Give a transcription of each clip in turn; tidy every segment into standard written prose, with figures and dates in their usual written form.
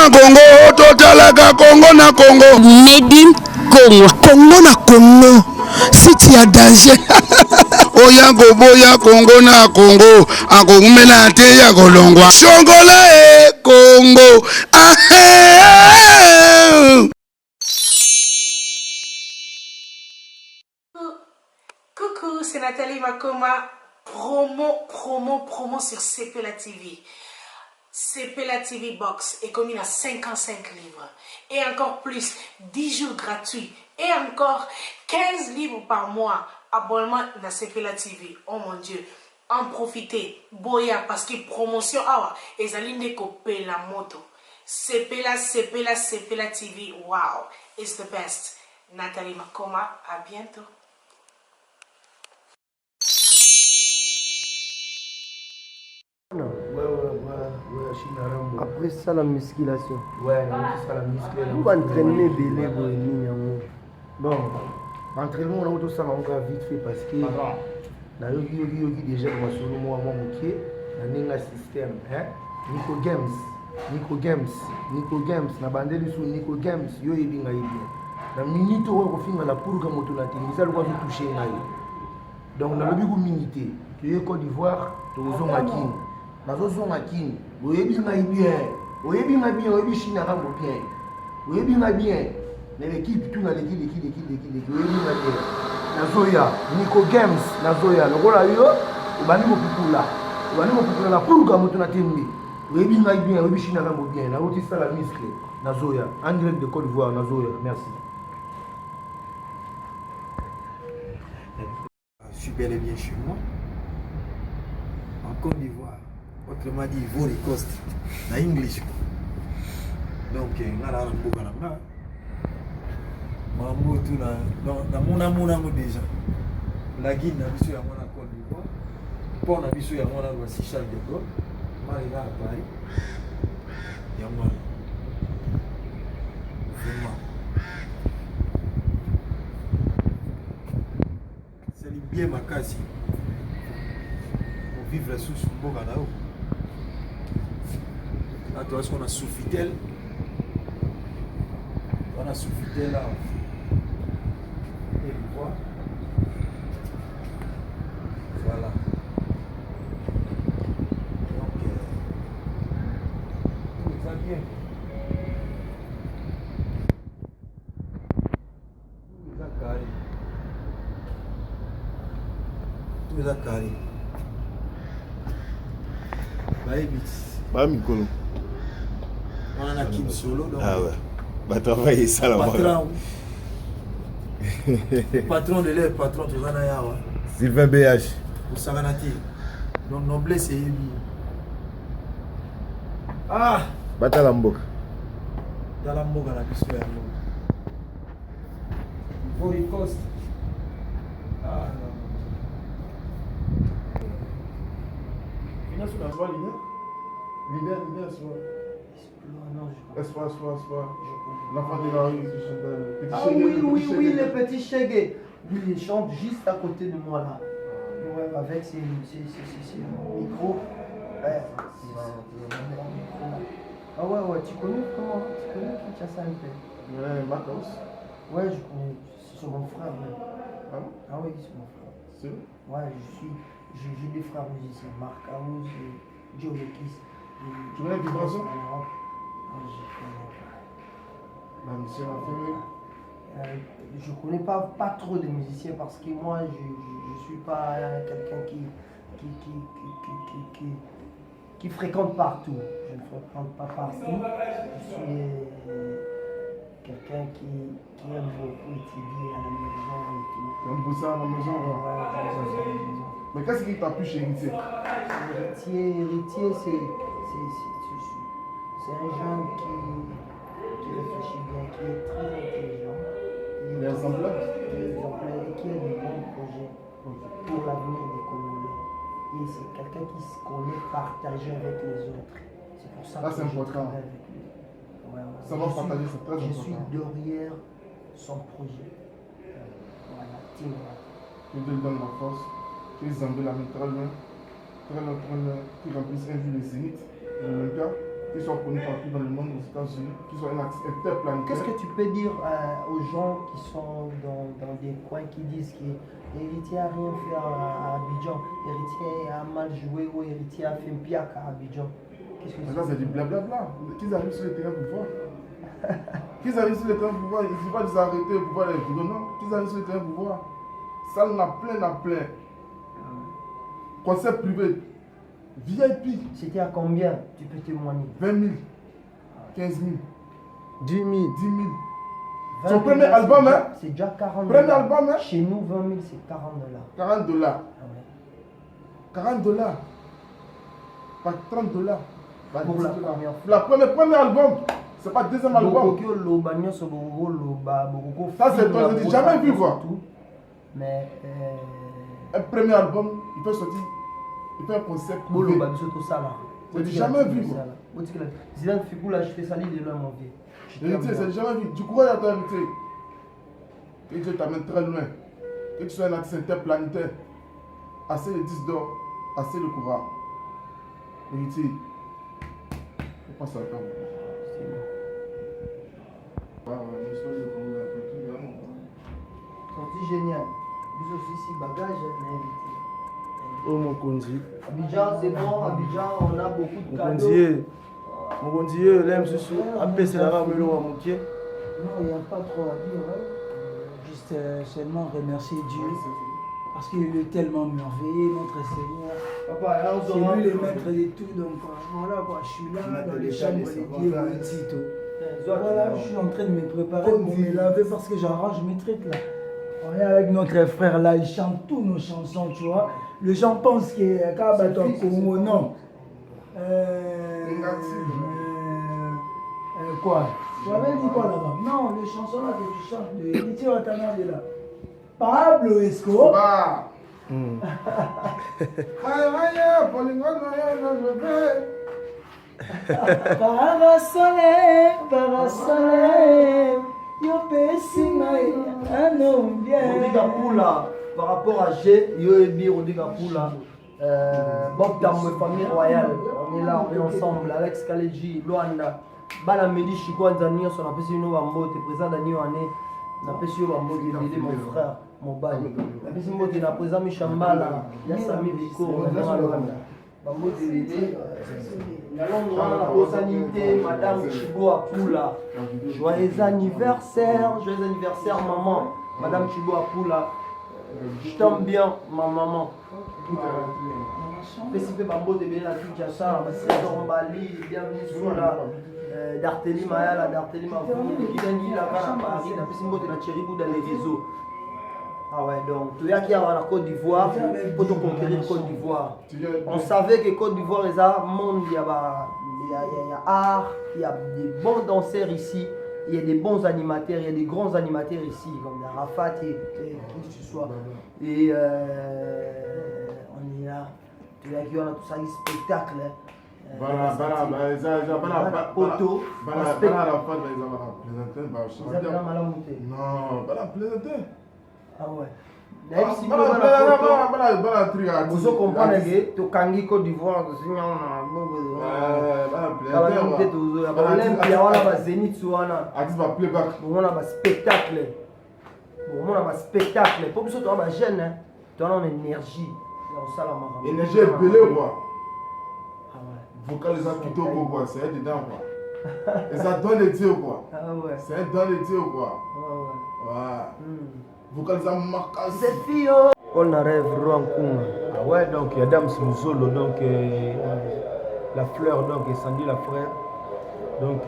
na Congo, totalaga Congo na Congo. Made in Congo. Congo na Congo. Si tu as danger. Oya boya Congo na Congo. Akongumela te ya kolongwa. Shongola Congo. Coucou, c'est Nathalie Makoma. Promo sur CPLA TV. CPLA TV Box est commis à 55 livres. Et encore plus, 10 jours gratuits. Et encore 15 livres par mois. Abonnement dans CPLA TV. Oh mon Dieu. En profitez. Boya parce que promotion awa. Et zaline copier la moto. CPLA TV. Wow. It's the best. Nathalie Makoma. À bientôt. Après ça, la musculation. Ouais, ça la musculation. On va entraîner belé bon, entraînement on a tout ça encore vite fait parce que na yogi déjà dans solo moi moké na ninga système hein Nico Games na bandeli sur Nico Games yo ebinga ibi na minute on ko finga la pour que moto na télé ça le va toucher na yo donc na lobi ko minute tu es Côte d'Ivoire to zonga kin na zo zonga kin oyebinga bien oyebi Chine na bo bien oyebinga bien mais l'équipe tout na l'équipe oyebinga bien nazoya Nico Games nazoya lokola yo obani mopukula la pour que moto na tembi oyebinga bien oyebi Chine na bo bien na oti ça la muscle nazoya en direct de Côte d'Ivoire nazoya merci. Je suis bel et bien chez moi, en Côte d'Ivoire, autrement dit Ivory Coast, en English. Donc, je suis là, déjà. La Guinée, je suis à Côte d'Ivoire. Pour la biso, à voici Charles de Gaulle. Je suis là à Paris. Vraiment. C'est bien ma case. Pour vivre sous ce beau canal. Là, tu vois ce qu'on a sous fidèle. On a sous fidèle là. Et voilà. Voilà. Donc, tout va bien. Tout va carré. Tout va carré. Bah, Mikolo. On en a Kim Solo. Donc Ah ouais. Bah, travailler ça là-bas. Patron de l'air, patron de Zanaya. Sylvain BH. Pour Saganati. Donc, noblesse et élu. Ah! Batalambok. Dans la moga, la piste de la moga. Ivory Coast. Ah non. Sur la soie, leader, soit. Espoir. L'enfant de la rue, Ah oui, le petit Chégué. Lui, il chante juste à côté de moi là. Ouais, avec ses micros. Ouais, ah ouais, tu connais Kinshasa un peu? Ouais, Matos. Ouais, je connais. C'est mon frère. Ouais. Ah oui, c'est mon frère. C'est vrai? Ouais, j'ai des frères musiciens, Marc Aouz et Joe Lekis. Tu connais Vibration? La mission je connais pas trop de musiciens parce que moi je suis pas quelqu'un qui fréquente partout. Je ne fréquente pas partout. Je suis quelqu'un qui aime beaucoup étudier à la maison et tout. Comme pour ça à la maison, mais qu'est-ce qui t'a plu chez Héritier? Héritier, c'est un jeune qui réfléchit bien, qui est très intelligent. Il est exemplaire. Et qui a de bons projets pour l'avenir des Congolais. Et c'est quelqu'un qui se connaît partager avec les autres. C'est pour ça que c'est important. avec lui. Savoir partager, c'est très important. Je suis derrière son projet. Voilà, tu lui donnes la force, tu les envoies la métropole, qui remplissent un jour les Zénith, l'Olympia, qui sont connus partout dans le monde, aux États-Unis, qui sont un artiste interplanétaire. Qu'est-ce que tu peux dire aux gens qui sont dans des coins qui disent que Héritier n'a rien fait à Abidjan, Héritier a mal joué ou Héritier a fait un piac à Abidjan? Qu'est-ce que ça, c'est du blablabla. Qu'ils arrivent sur le terrain pour voir. Qu'ils arrivent sur le terrain pour voir. Il ne suffit pas de s'arrêter pour voir les vidéos, non. Qu'ils arrivent sur le terrain pour voir. Ça, on a plein. Concert privé. VIP. C'était à combien? Tu peux témoigner? 20 000. 15 000. 10 000. 10 000. Son premier album, hein? C'est déjà 40 $. Premier album, hein? Chez nous, 20 000, c'est 40 $. 40 $. Ah ouais. 40 $. Pas 30 $. Pour la première fois. La premier album. C'est pas deuxième album. Ça, c'est toi, je n'ai jamais vu quoi. Mais. Un premier album, il peut sortir. Il fait un concept. Je n'ai jamais vu quoi. Zidane Fikoula, je fais salir de loin, mon vieux. C'est jamais vu. Du courage à toi, invité. Que Dieu t'amène très loin. Que tu sois un artiste interplanétaire. Assez de 10 d'or, assez de courage. Héritier. Je pense à toi. Sorti génial. Nous aussi, si bagage, Oh mon Kondi. Abidjan, c'est bon. Abidjan, on a beaucoup de cadeaux. Mon Kondi, l'aime ce soir. Après, c'est la rame, le roi, mon pied. Non, il n'y a pas trop à dire. Juste seulement remercier Dieu parce qu'il est tellement merveilleux, notre Seigneur. Papa, là, c'est lui le maître de tout, donc voilà quoi, je suis là dans les chambres des pieds, voilà, je suis en train de me préparer pour me laver parce que j'arrange mes trucs là. On est avec notre frère là, il chante tous nos chansons, tu vois. Les gens pensent que Kabato Congo, non. Quoi? Tu avais dit quoi là-bas? Non, les chansons là que tu chantes de Héritier Watanabe là. Pablo Escobar. Parasole, yo pesinga Rodiga Poula, par rapport à G, yo ebi Rodiga Poula. Bob Tamwe, famille royale, on est là, on est ensemble. Alex Kaleji, Luanda, Bala Medi Chikwanza Nyos, on a fait une Wambo, t'es présent dans une année. On a fait une Wambo, t'es mon frère, mon bali. On a fait une Wambo, t'es présent Michambala, Yassami Biko, on est à Luanda. Wambo, t'es la sanité, Madame Chibo Apula. Joyeux anniversaire, maman. Madame Chibo Apula. Je t'aime bien, ma maman. Fessipe Bambo de Béla Kinshasa, Massédor Mbali, bienvenue sur la Darteli Mayala, Darteli Mavou, Kidangi, la Gana Paris, la Pessimbo de la Tchéribou dans les réseaux. Ah ouais, donc, tu y a qui a la Côte d'Ivoire, pour te conquérir Côte d'Ivoire. On savait que Côte d'Ivoire, les arts, monde, il y a art, il y a des bons danseurs ici, il y a des bons animateurs, il y a des grands animateurs ici, comme Rafat et qui que ce soit. Et on est là, tu y a qui on a tout ça, un spectacle. Ah ouais. Vous comprenez que tu kangi Côte d'Ivoire, spectacle. Pour que tu aies jeune, tu as une énergie. Énergie est belée quoi. Vocal les Akitoko quoi, c'est dedans quoi. Et ça donne les dieux quoi. C'est un don de Dieu quoi. Vocal les Amakas. C'est fille. On arrive Rouankouma. Ah ouais, donc il y a Dame Smuzolo, donc la fleur, donc Sandy la frère. Donc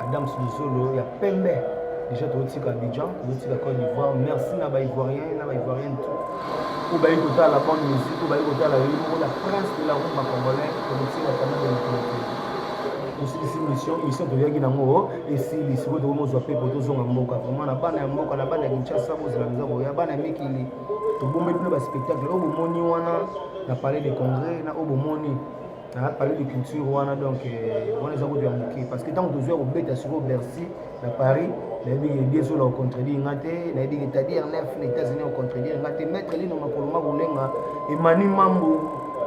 Adam Smuzolo, il y a Pembe. Déjà, tu as dit Abidjan, tu as dit Côte d'Ivoire. Merci à Ivoirien, tout. Pour écouter la bonne musique, pour écouter la prince de la route congolais, pour aussi la canal de la aussi ici mission de Yagi Nango, et si les secondes de Mozapé pour tous en Moka, vraiment la banne à Moka, la banne à Kinshasa, la maison, il y a banne à Mekili. Tu peux mettre le spectacle, au Moni, on a parlé des congrès, au Moni. On a parlé de culture, donc on les a remarqués. Parce que tant que tu as au bête sur Bercy, à Paris, il y a des gens qui ont contredit, il y a des c'est-à-dire les États-Unis ont contredit, il y a des maîtres qui ont et Mani Mambo,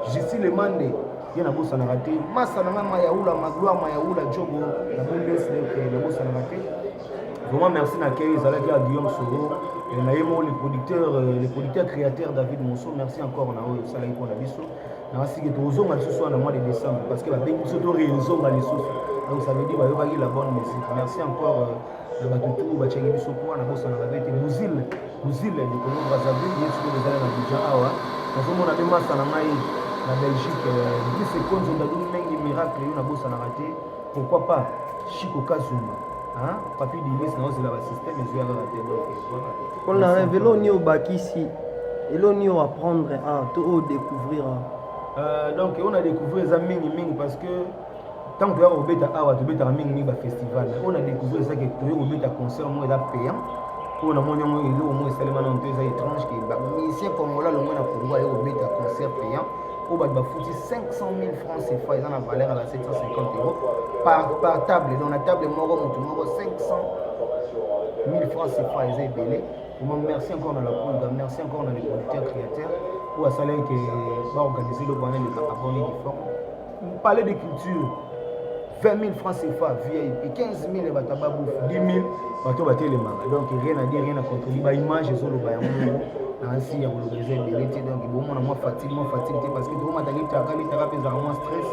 je suis le mandé. ye nabosanaka te masa na ngai mayaula magloire mayaula jogo nabosanaka te. Vraiment merci na kei ezalaki à Guillaume Soro na ye mo les producteurs créateurs David Mosso, merci encore na oyo osalaki mpona biso nakasiki tozonga lisusu wana mois de décembre parce que babengi biso toreezonga lisusu, donc ça veut dire bayokaki la bonne musique. Merci encore na bato tu batiaki biso mpo wana bosanaka pe te muzile de Congo Brazzaville ye soki ezali na Abidjan awa nazomona mpe masa na ngai na Belgique 10 secondes ondaduni mingi miracle yo nabosanaka te, pourquoi pas Chico Kazuma papi Dilis na ozela basystème ezoyaka te. Donc voilà on a révélé au niveau bakisi et l'on y apprendre à tout découvrir. Donc on a découvert ça mingi parce que tant que on beta awa to beta mingi ba festival on a découvert ça que to beta concert moi là payant pour na monyo moi ilo moi seulement non deux étrange que ba musicien congolais le moins na Congo yo beta concert payant au ba fouti 500 000 francs CFA ils en a valeur à la 750 € par table. Dans la table moko mutu moko 500 000 francs CFA ils est belé. Merci encore dans la poule, merci encore dans les producteurs créateurs pour assaler que va organiser le panel de abonnés différents. Parler de culture, 20 000 francs CFA, VIP, 15 000 et batababou, 10 000 bateau baté les magas. Donc rien à dire, rien à contrôler. Bah image sur le bain, ainsi il y a le désert de l'été. Donc bon, moi fatigue parce que tout le monde a dit que moins stress.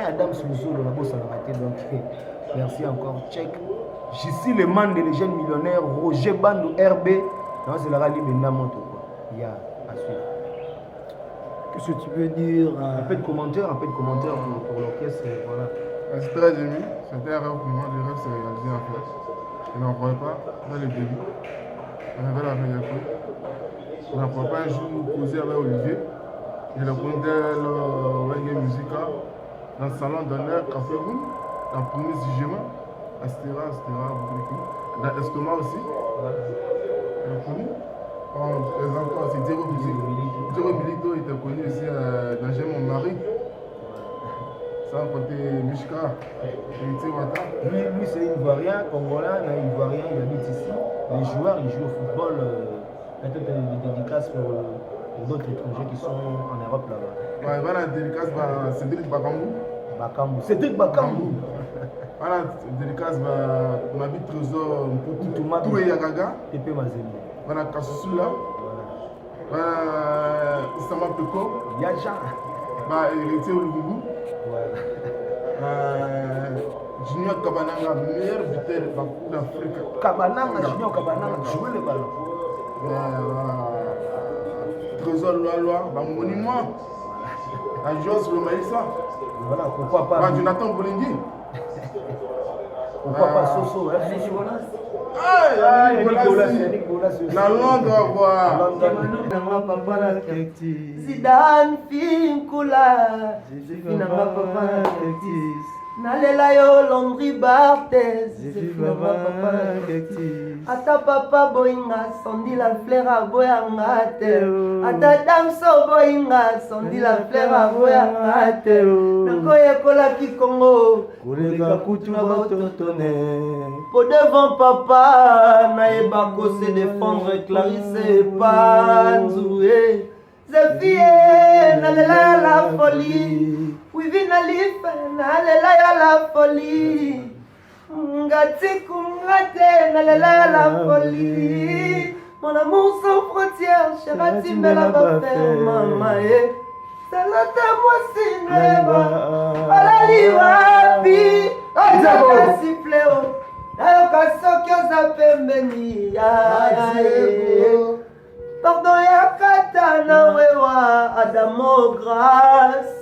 Adam Souzou, on a beau s'en arrêter. Donc merci encore. Check. J'ici le man de les jeunes millionnaires, Roger Bandou RB. Non, c'est la rallye de Namoto. Il y a à suivre. Qu'est-ce que tu peux dire Un peu de commentaires pour l'orchestre. Voilà. C'est très ému. C'était un rêve pour moi. Le rêve s'est réalisé en fait. Je n'en croyais pas dans les débuts. On avait la fin coup. Je n'en croyais pas un jour causer avec Olivier. Je le connais le reggae musical dans le salon d'honneur Café Room, dans le premier jugement. Etc. Dans l'estomac aussi. Le premier. On présente aussi Diego Milito. Diego Milito était connu aussi dans J'aime mon mari. Sans côté Mishka. Lui c'est Ivoirien, Congolais, il est Ivoirien, il habite ici. Les joueurs, ils jouent au football. Peut-être des dédicaces pour d'autres étrangers qui sont en Europe là-bas. Ouais, voilà, dédicace pour Cédric Bakambu. Cédric Bakambu. Voilà, dédicace pour ma vie trésor pour tout et Yagaga. Tépé Mazembe. Voilà, Kassousou là. Isama Peko. Yaja. Héritier Olugubu. Junior Kabananga, meilleur buteur d'Afrique. Kabananga, Junior Kabananga, jouer le ballon. Trésor Loa, monument. À Jos le Maïssa. Voilà, pourquoi pas. Jonathan Bolingui. Pourquoi pas Soso, La Londres, quoi. Zidane Finkula. Finalement, papa Nalela yo Landry Barthez. Ata papa boinga sondi la fleur a boyanga te. Ata damso boinga sondi la fleur a boyanga te. Nakoye kola ki Congo. Koleka kutu bototone. Pour devant papa naeba ko se défendre Clarisse Panzoué. Zefie nalela la folie. Oui, nalela ya la folie. Ngati kungate nalela la folie. Mon amour sans frontières, Cherati Mbela va faire maman. Salata moi sineba. Alali wapi. Aïe siffleo. Ayoka sokyo zapembeni. Pardon ya katana wewa Adamo grâce.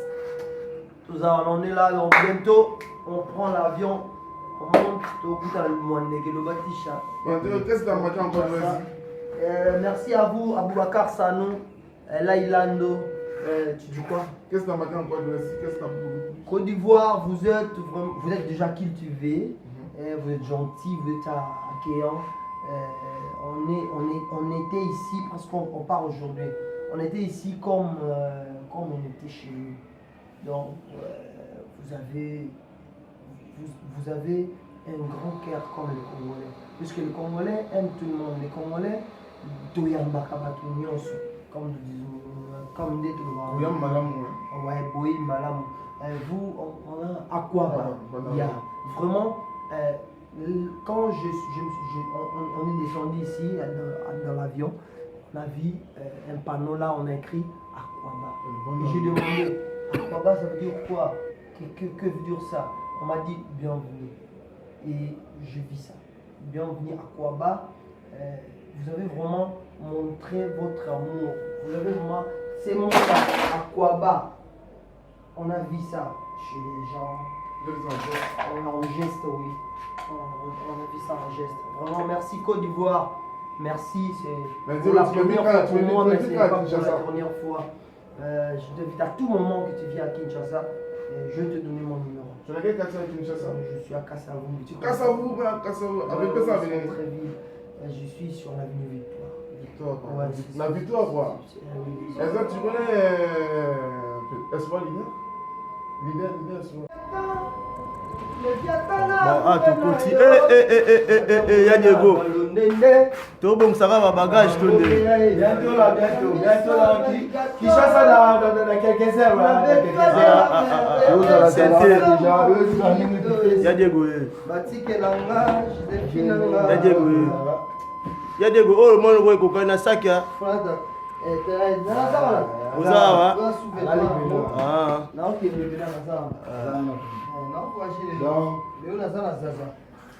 On est là, donc bientôt on prend l'avion, on monte au bout dans le monde de Lobatisha. Qu'est-ce que tu as marqué encore? Merci à vous, Aboubakar Sanou, Lailando. Tu dis quoi? Qu'est-ce que tu as marqué encore? Côte d'Ivoire, vous êtes déjà cultivé, vous êtes gentil, vous êtes accueillant. On était ici parce qu'on part aujourd'hui. On était ici comme on était chez nous. Donc vous avez un grand cœur comme les Congolais. Puisque les Congolais aiment tout le monde. Les Congolais, comme nous disons, comme dit Oui, madame. ouais, oui, madame. Vous, on a Aquaba. Il y a vraiment, quand on est descendu ici dans l'avion, on a vu un panneau là, on a écrit Aquaba. Et j'ai demandé, Aquaba, ça veut dire quoi? Que veut dire ça? On m'a dit bienvenue. Et je vis ça. Bienvenue à Aquaba. Vous avez vraiment montré votre amour. Vous avez vraiment, c'est mon cas, Aquaba. On a vu ça chez les gens. En geste, oui. On a vu ça en geste. Vraiment, merci Côte d'Ivoire. Merci, c'est pour la première fois pour moi, mais ce n'est pas pour la dernière fois. Je t'invite à tout moment que tu viens à Kinshasa. Je vais te donner mon numéro. Tu as quel quartier à Kinshasa? Je suis à Kassavou. Kassavou, avec ça, avec très vite. Je suis sur l'avenue Victoire. Ouais, la Victoire, quoi. Est-ce que tu connais Espoir Leader? Leader, Espoir. Bon, ah, tu continues. Y'a Diego. Tout bon, ça va, ma bagage, tout le Bientôt là, Kinshasa dans quelques heures. Y'a Diego. Y'a Diego. Oh, le monde, il y a un sac. Uzawa.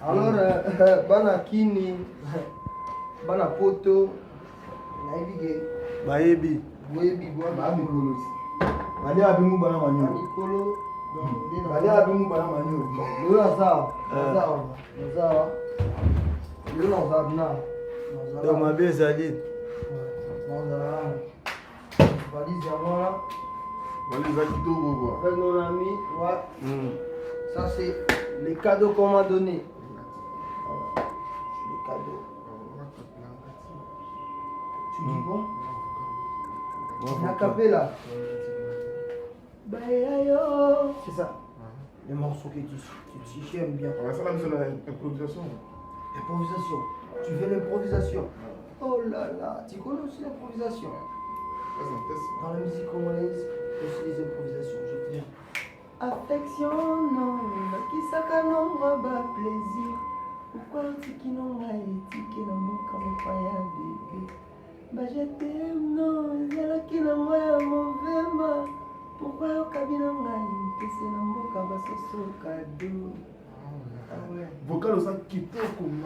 Alors, bana kini, bana poto, naibige. Baebi. Boebi, Bali abimu bana manyo. Nikolo. Bali abimu bana manyo. Lula sawa. Sawa. Lula sawa. Donc ma bien Zali. Valise à moi là. Valise à Kitoko, quoi. Avec mon ami, ouais. Ça c'est les cadeaux qu'on m'a donné. Les cadeaux. Tu dis quoi? On a capé là. C'est ça. Les morceaux que tu aimes bien. Ça là, c'est l'improvisation. Improvisation. Tu fais l'improvisation. Oh là là, tu connais aussi l'improvisation. Dans la musique congolaise, il y a aussi des improvisations. Je te dis. Affection, non, qui s'accanonga bas plaisir. Pourquoi tu qui n'ont pas été, qui n'ont pas comme bébé. Bah je t'aime, non, il y a qui n'ont pas mauvais mal. Pourquoi au cabinet n'a c'est un mot qui va cadeau. Vocal au sang qui peut comme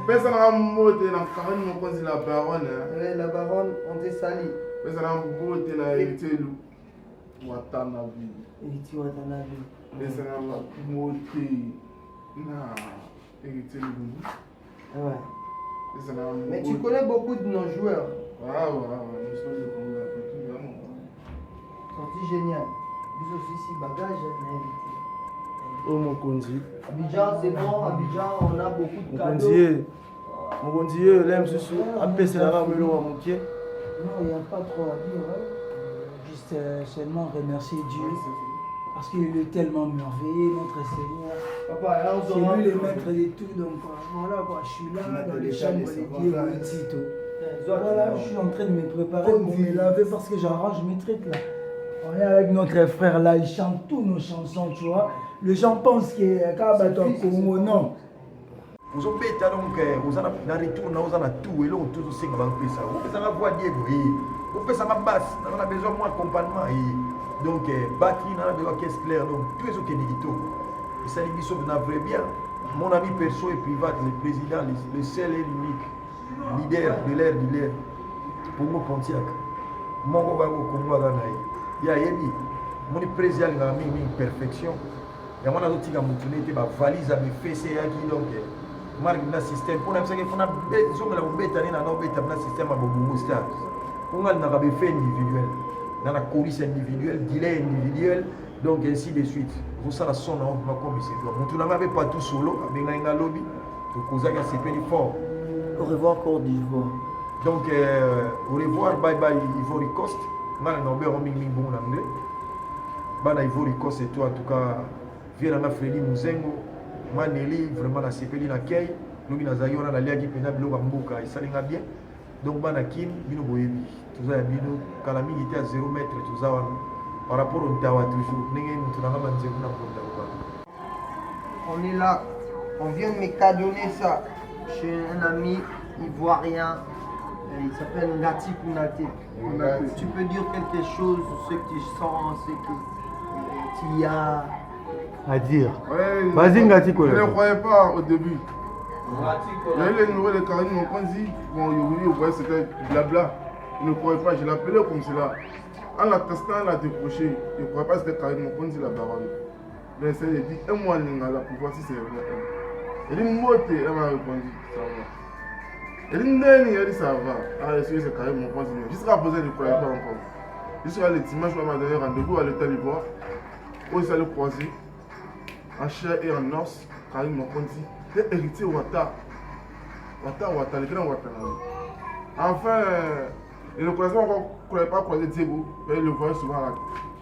personne n'a monté dans le mon cause la baronne. La baronne, on te sali. Personne n'a monté dans hérité Watanabe. Hérité Watanabe. Personne n'a monté dans hérité Lumbu. Ouais. Mais tu connais beaucoup de nos joueurs. Ah ouais, nous sommes de Congo. Sorti génial. Nous aussi, si bagage, on a invité. Oh mon conduit. Abidjan, c'est bon. Abidjan, on a beaucoup de cadeaux. Mon conduit, l'aime ce soir. Après, c'est la rame à mon pied. Non, il n'y a pas trop à dire. Juste seulement remercier Dieu. Parce qu'il est tellement merveilleux, notre Seigneur. Papa, c'est lui le maître de tout. Donc voilà quoi, je suis là dans les chambres de Dieu, voilà, je suis en train de me préparer pour me laver parce que j'arrange mes trucs là. On est avec notre frère là, il chante tous nos chansons, tu vois. Les gens pensent que Kabato Congo, non. Vous avez donc, vous avez un retour, vous avez tout, et là, tout ce que vous avez fait. Vous avez voix Diego, vous faites ça à basse, vous avez besoin de moi accompagnement. Donc, batterie, vous avez besoin de caisse claire, donc tout est ok, et ça, les bisous, vous avez bien. Mon ami perso et privé, le président, le seul et l'unique leader de l'air, pour moi, Pontiac. Mon gars, Congo, il y a mon président, il a mis une perfection. Il y a un autre qui a montré valise à mes fesses et donc marque le système pour nous ça qu'il faut na besoin de la bête na no bête na système à bobo star on a na fait individuel na la chorus individuel delay individuel donc ainsi de suite vous ça la son on va comme c'est toi on n'a pas pas tout solo avec un lobby to causa que c'est plus fort. Au revoir Côte d'Ivoire. Donc au revoir, bye bye Ivory Coast. Mal non bien ming bon anglais. Bana Ivory Coast et toi en tout cas viens na Freddy Muzengo. Maneli vraiment la CPD na kei. Nous na zayona la liagi pena bilo mboka isalinga bien. Donc banakin bino boyebi toza ya bino kala mingi te à 0 mètre toza wana par rapport au tawa toujours ndenge mutu nanga banzeko na ponda wana. On est là, on vient de me cadonner ça chez un ami ivoirien. Il s'appelle Ngati Kounate. Tu peux dire quelque chose, ce que tu sens, ce que tu y as à dire. Ouais, Vas-y, Ngati je ne Kounate. croyais pas au début. Il y a eu les nouvelles de Karim Mokonzi. Bon, il voyait c'était blabla. Il ne croyait pas, je l'appelais comme cela. En la testant, elle a décroché. Il ne croyait pas que c'était Karim Mokonzi la baronne. Mais elle a dit, un mois là pour voir si c'est vrai. Elle dit, elle m'a répondu, ça va. Elle dit, elle dit, ça va. Ah, c'est Karim Mokonzi. Jusqu'à présent, je ne croyais pas encore. Jusqu'à le dimanche, je m'a donné rendez-vous à l'État d'Ivoire. Où il s'allait croiser. En chair et en os, Karim Mokonzi. Héritier Ouattara, le grand Ouattara. Enfin, il ne croyait pas croiser Diego, mais il le voyait souvent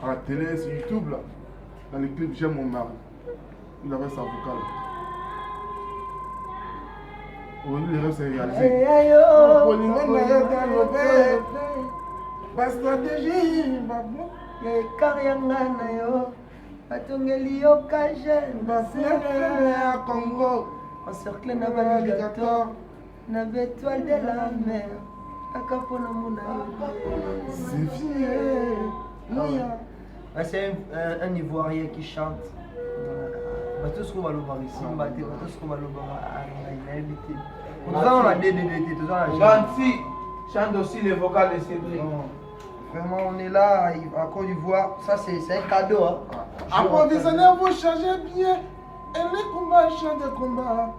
à la télé, sur YouTube, là, dans les clips J'aime mon mari. Il avait sa vocale. Oui, les rêves s'est réalisé. Congo. encerclé na balligator na bétoile de la mer akapona mona c'est un Ivoirien qui chante bato siko baloba bisimba te bato siko baloba nayebi te toza na DDD toza na Ganti chante aussi les vocales de Cédric. Vraiment, on est là à Côte d'Ivoire. Ça, c'est un cadeau. Hein. Après des années, vous changez bien. Et les combats, chant de combat.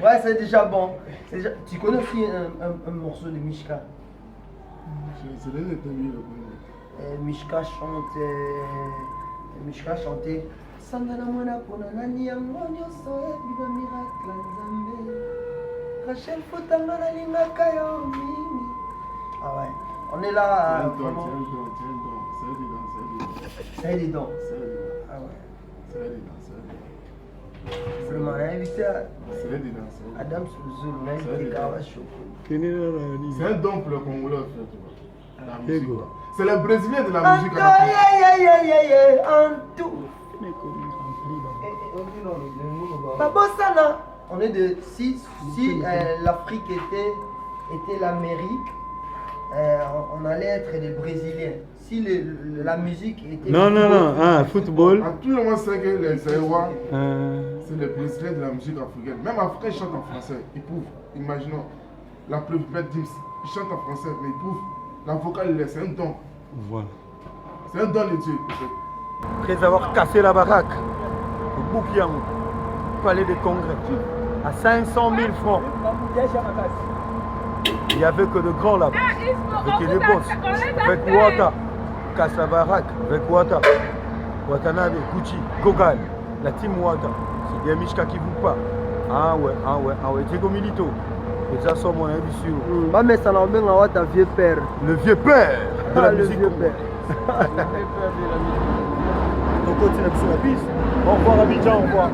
Ouais, c'est déjà bon. Déjà... Tu connais aussi un morceau de Mishka? C'est le premier. Mishka chante. Mishka chantait. Sangana mwana pona nani yango nyoso biba miracle nzambe. Rachel Fotanga na lingaka yo mimi. Ah ouais. On est là. C'est des dents. Ah ouais. Vraiment, on a invité Adam Souzou, on a invité Karacho. C'est un don pour le Congolais, en fait. C'est le Brésilien de la musique. En tout. Babosana. On est de. Si l'Afrique était l'Amérique, on allait être des Brésiliens. Si la musique était... Non, football. À tout le monde sait que les Zaïrois, c'est les Brésiliens de la musique africaine. Même Africains chantent en français, ils prouvent. Imaginons, la plus bête Dims, ils chantent en français, mais ils prouvent. La vocale, c'est un don. Voilà. C'est un don de Dieu. Après avoir cassé la baraque, au Boukiam, palais des congrès, à 500 000 francs. Il n'y avait que de grands là-bas, avec les boss, avec Ouattara, casse la baraque, avec Ouattara, Watanabe, Gucci, Gogan, la team Ouattara. C'est bien Mishka qui vous parle. Ah ouais, Diego Milito. Et ça sort mon avis sur. Bah mais ça n'a bien à ta vieux père. Le vieux père de la musique. Le vieux père. On continue sur la piste. Au revoir Abidjan, au revoir.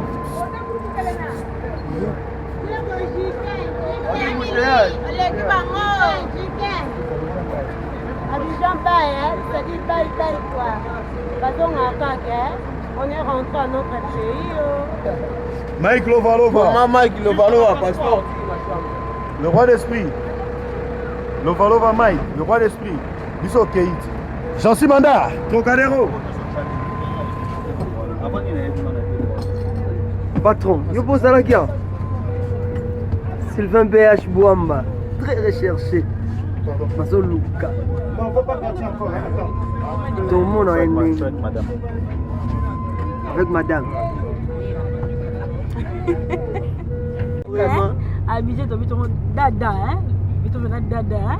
Abidjan Baye, ça dit taille quoi. On est rentré à notre pays. Mike Lovalova. Mike Lovalova, passeport. Le roi d'esprit. Lovalova Mike, le roi d'esprit. Bisso Keït. Jean-Cy Manda, Trocadéro. Patron, yo pose la guerre. Sylvain BH Bouamba, très recherché. Mazo Luka. Non, on ne va pas partir encore. Tout le monde a aimé. Avec madame. Vraiment. Abidjan, tu as dada, hein? Tu as dada, hein?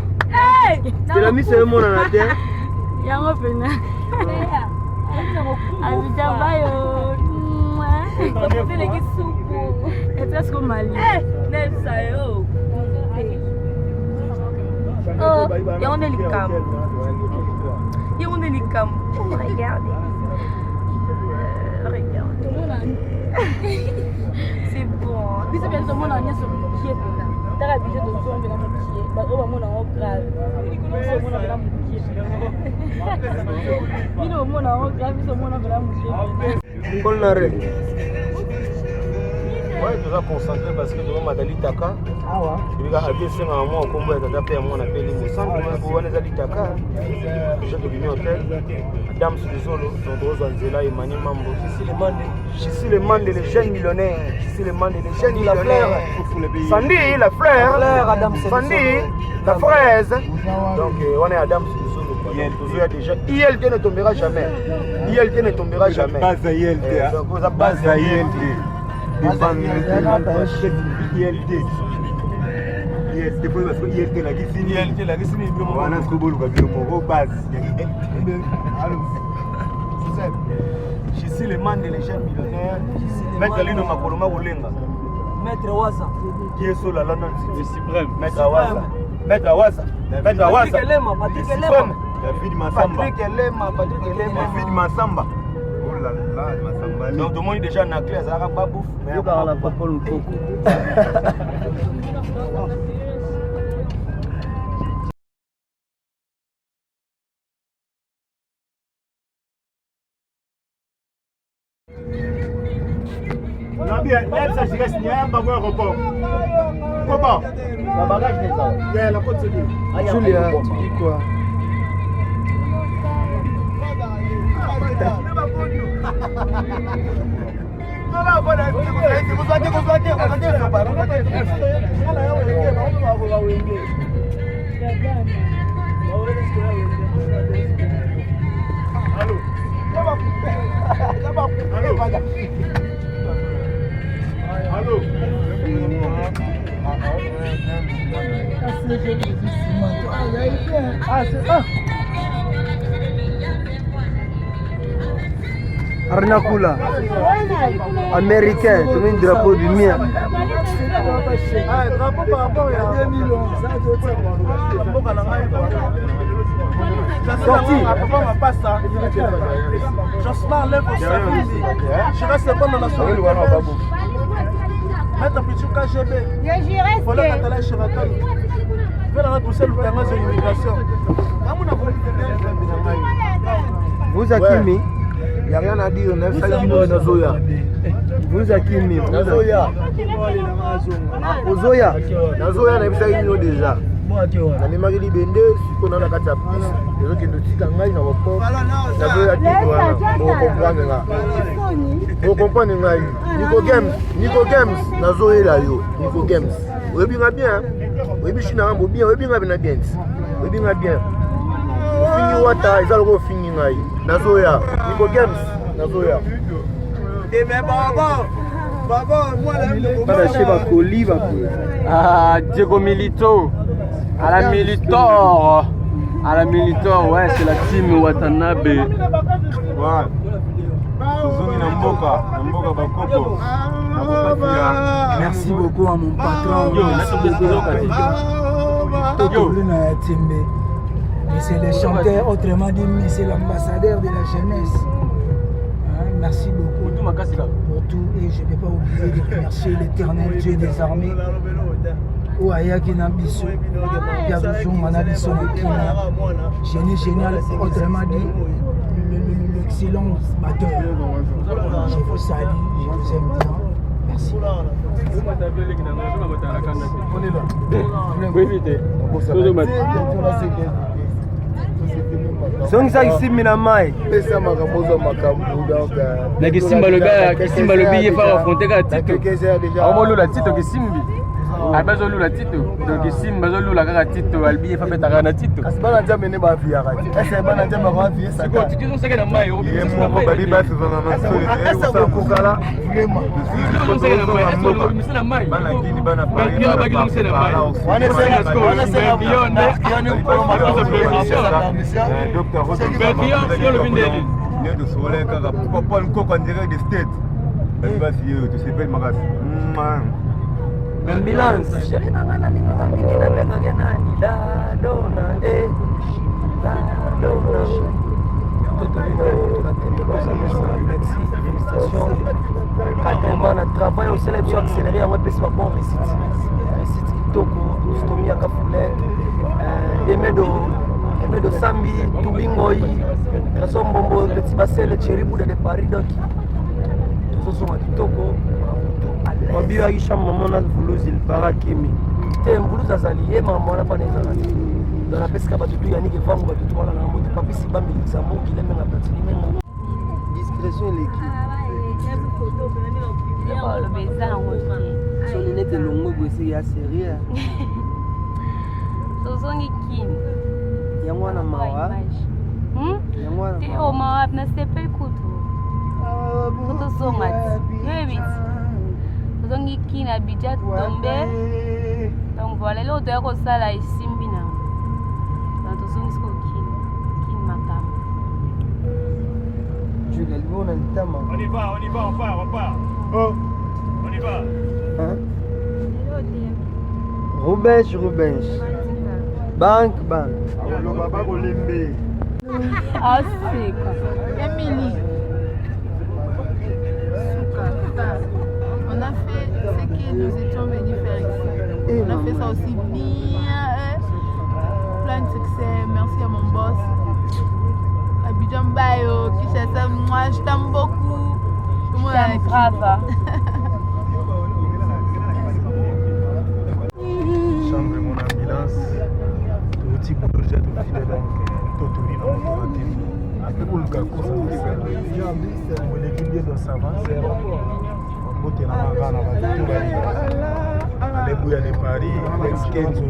C'est la mise sur mon à la terre. Il y a un peu de Abidjan Baye. C'est les soupe. Et c'est ce qu'on m'a dit. Oh, il y a un hélicam. Il y a un hélicam. Regardez. Regardez. C'est bon. Puis c'est bien, tout le monde a mis sur le pied. T'as budget de son de la moitié. Bah, on va mon en grave. C'est mon de la moitié. Il est au monde en grave, c'est mon de la moitié. Qu'on l'arrête. Ouais, tu vas concentrer parce que devant Madali Taka. Ah ouais. Tu vas habiller ça à moi au combo et t'adapter à moi on appelle les centre pour voir les Taka. Déjà de l'Union Hôtel. Madame Suzolo, Tondroz Anzela et Mani Mambo. Je suis le man des jeunes millionnaires. Je suis le man des jeunes millionnaires. Sandy, la fleur. Sandy, la fraise. Donc on est Adam Suzolo. Donc déjà ILT ne tombera jamais. ILT ne tombera jamais. Base ILT. Donc base ILT. Depois parce que ILT la gisi wana skoboluka biloko base je suis le man de les jeunes millionnaires. Maître Lino Makoloma Olenga. Maître Waza. Qui est sur la London City suprême. Maître Waza. Maître Waza. Maître Waza. Patrick Elema. David Massamba. David Massamba. oh là là Massamba Donc tout le monde est déjà dans la classe à Rababouf. Mais par la papa le coco. Bien, ça je reste bien, pas voir report. Comment? La bagage des ça. Bien, la côte c'est bien. Julia, tu dis quoi? Allô? Arnakula, américain, tu mets un drapeau du mien. Drapeau par rapport à 2011. Sorti. Jocelyn lève au service. Je reste bon dans la soirée. Mettre un petit KGB. Voilà quand elle est chez Rakan. Je vais la repousser le terrain de l'immigration. Vous Akimi, il n'y a rien à dire, on a fait Nazoya. Vous Akimi, Nazoya. Ozoya. Nazoya na bisa yino déjà. Na nemaki libende siko na kati ya piste. Ezo kendo tika ngai na boko. Nazoya tiko wana. Vous comprenez ngai. Nico Games Nazoya yo. Nico Games. Oyebi nga bien. Oyebi china ngambo bien, oyebi nga bina bien. Oyebi nga bien. Fini wata ezaloko fini ngai. Nazoya. Nico Games Nazoya. Ah, Diego Milito. À la Militor. À la Militor, ouais, c'est la team Watanabe. Ouais. Bakoko. Merci beaucoup à mon patron. Et c'est le chanteur, autrement dit, mais c'est l'ambassadeur de la jeunesse. Hein, merci beaucoup pour tout. Et je ne vais pas oublier de remercier l'éternel Dieu des armées. Ouaya Kinabiso, Piazouchou Manabiso, Génie génial, autrement dit, l'excellent batteur. Je vous salue, je vous aime bien. Merci. On est là. Songisa Kisimi na mai. Pesa makamozo makambu donc. Na Kisimba lobi yefa affronter ka Tito. Omolula Tito Kisimbi. Abazo lula Tito. Donc Kisimba bazo lula kaka Tito albi yefa petaka na Tito. Kasibana njame ne ba via kati. Ese bana njame ba via ça. Ko Tito zo seka na mai. Yemo bali ba se vanga masole. Ese ko kokala vraiment. Zo seka na mai. Zo misena mai. Bana kini bana pa. Ba kini misena mai. Wana seka bionde. Yoni ko ma Docteur Ned Soleil kaka Paul Cook en direct des States. Elle va si tu sais pas magas. Ambulance. Travail au célèbre accéléré à moi, bon récit. Kitoko, Stomi Akafule, Emedo Sambi, Tubingoi, Rasombombo, Petit Bassel, Cheribou de Paris, donc tous sont à Kitoko. Mabi Aisha Mamona Voulouz, il parakemi. T'es un Voulouz Azali, et maman n'a pas des Azali. Dans la pesca, tu Yannick et Vango, tu vois la moto, papi, si Bambi, Samo, qui l'aime la platine. Discrétion, l'équipe. Le baiser en Son lunette est longue, c'est sérieux. Tozongi kin. Yango na mawa. Yango na mawa. Mawa na stepel kutu. Kutu songat. Yebit. Tozongi kin abidja tombe. Donc voilà, là on doit faire ça là ici mbina. Donc tozongi sko kin matam. Jules, on a le temps. On y va, on part. Oh, on y va. Hein? Rubens. Bank. Ah, c'est quoi? Emily. On a fait ce que nous étions venus faire ici. On a fait ça aussi bien. Plein de succès. Merci à mon boss. Abidjan Bayo, Kishasa, moi je t'aime beaucoup. Comment elle est grave. Chambre mon ambulance. Tout type de projet de fidèle donc Totori dans mon antenne. Après pour le gars ça on l'équipe bien dans savance. On monte dans la gare là tout va. Les bouilles à Paris, les Kenzo.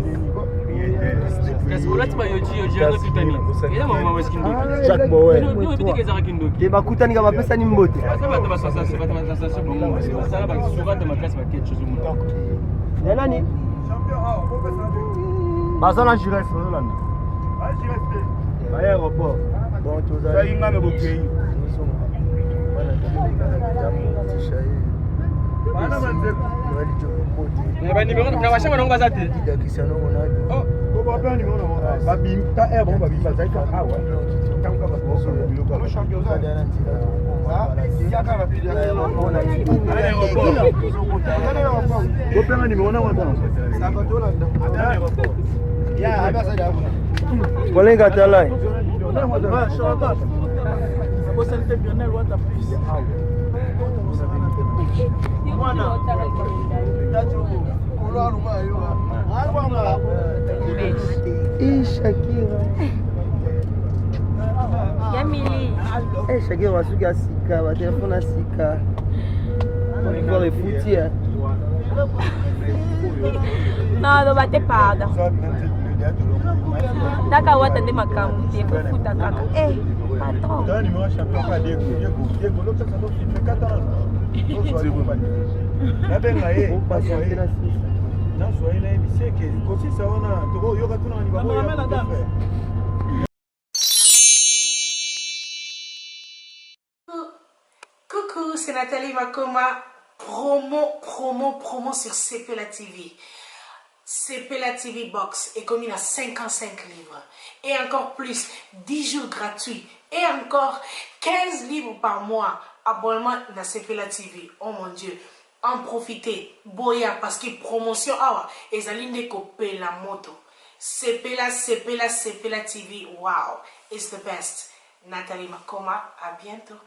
Jack Bowen. Et bakutani kama pesa ni mbote. Ya nani? Bazana Jires là. Aéroport. Bon tu ça inga me bokei. Bana manze. Ba numéro na bashama nonga zate. Oh. Ba numéro na ba bimta e bon ba bimta zaika awa. Tanka ba boso biloko lo championnat. Ya ka ba pili ya. Ko pena numéro na wanda. Sabatola nda. Aéroport. Ya abasa da. Kolenga talai. Você não tem pionel ou outra pista? Shakira. Yamili. Shakira wasuki asika, wa telefone asika. On va refoutir. Não, não bate pada. Daka wata de makambu, te futa kaka. Patron. Dans le numéro champion pas Diego l'autre ça doit filmer 4 ans. Na benga ye. Na soyez là c'est que aussi ça on a to yoga tuna ni babo. Coucou, c'est Nathalie Makoma. Promo sur CPLA TV. CPLA TV Box est commis à 55 livres. Et encore plus, 10 jours gratuits. Et encore 15 livres par mois. Abonnement à CPLA TV. Oh mon Dieu. En profitez. Boya parce que promotion. Et ça l'inde coupé la moto. CPLA TV. Wow. It's the best. Nathalie Makoma. À bientôt.